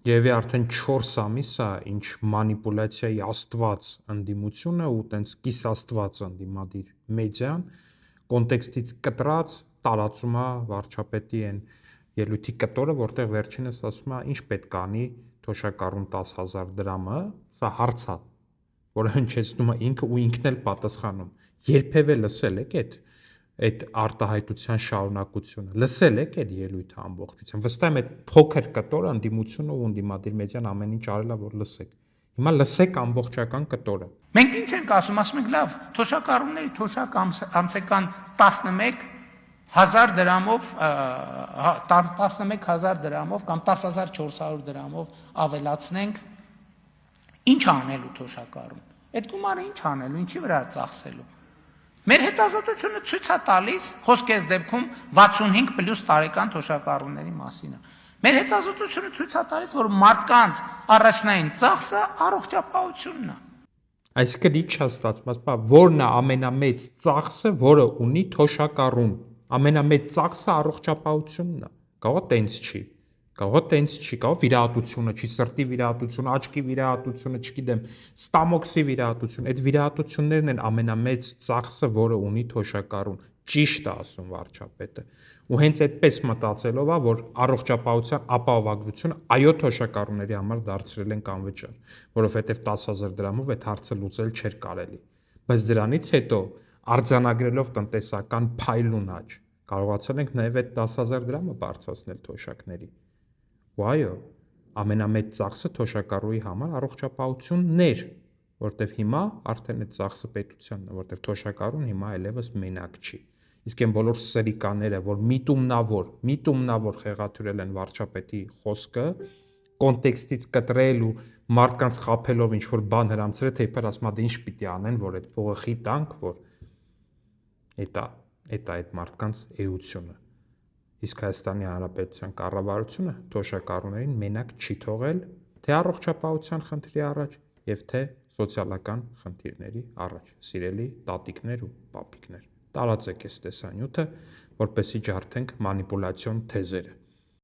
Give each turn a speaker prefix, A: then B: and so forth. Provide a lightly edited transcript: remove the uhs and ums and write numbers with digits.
A: Եվ արդեն 4 ամիս է, ինչ մանիպուլյացիայի աստված ընդդիմությունը ու տենց կիս աստված ընդդիմադիր մեդիան կոնտեքստից կտրած տարածում է վարչապետի այն ելույթի կտորը, որտեղ վերջինս ասում է, ինչ պետք է անի թոշակառուն 10,000 դրամը, սա հարց է, որը հնչեցնում է ինքը ու ինքն էլ պատասխանում։ Երբևէ լսել եք այդ արտահայտության շարունակությունը։ Լսել եք այդ ելույթը ամբողջությամբ։ Վստահ եմ, այդ փոքր կտորը ընդդիմությունը ու ընդդիմադիր մեդիան ամեն ինչ արել է, որ լսեք։ Հիմա լսեք ամբողջական կտորը։
B: Մենք ինչ ենք ասում, ասում ենք լավ, թոշակառուների թոշակ ամսական 11,000 դրամով 11,000 դրամով կամ 10,400 դրամով ավելացնենք, ինչ անելու թոշակառուն։ Այդ գումարը ինչ անելու, ինչի վրա ծախսելու։ Մեր հետազոտությունը ցույց է տալիս, խոսքի այս դեպքում 65+ տարեկան թոշակառուների մասին է։ Մեր հետազոտությունը ցույց է տալիս, որ մարդկանց առաջնային ծախսը առողջապահությունն է։
A: Այսինքն ինչ է ստացվում, որն է ամենամեծ ծախսը, որը ունի թոշակառուն։ Ամենամեծ ծախսը առողջապահությունն է։ Կարող է տենց չի։ Կարող է տենց չի, կարող վիրահատությունը չի, սրտի վիրահատությունը, աչքի վիրահատությունը, չգիտեմ, ստամոքսի վիրահատությունը, այդ վիրահատություններն են ամենամեծ ծախսը, որը ունի թոշակառուն։ Ճիշտ է ասում վարչապետը։ Ու հենց այդպես մտածելով է, որ առողջապահության ապահովագրությունը այո թոշակառուների համար դարձրել են կանվճար, որովհետև 10,000 դրամով այդ հարցը լուծել չէր կարելի։ Բայց դրանից հետո արձանագրելով տնտեսական փայլուն աճ, կարողացել ենք նաև այդ 10,000 դրամը բարձրացնել թոշակների։ Ու այո, ամենամեծ ծախսը թոշակառուի համար առողջապահությունն էր, որտեվ հիմա արդեն այդ ծախսը պետությանն է, որտեվ թոշակառուն հիմա այլևս մենակ չի։ Իսկ այն բոլոր սրիկաները, որ միտումնավոր խեղաթյուրել են վարչապետի խոսքը, կոնտեքստից կտրել ու մարդկանց խաբելով ինչ որ բան հրամցրել, թե իբր ասում է ինչ պիտի անեն, որ այդ փողը խիտանք, որ էտա այդ մարդկանց էությունը։ Իսկ Հայաստանի Հանրապետության կառավարությունը թոշակառուներին մենակ չի թողել թե առողջապահության խնդրի առաջ եւ թե սոցիալական խնդիրների առաջ։ Սիրելի տատիկներ ու պապիկներ, տարածեք այս տեսանյութը, որպեսզի ջարդենք մանիպուլյացիոն թեզերը։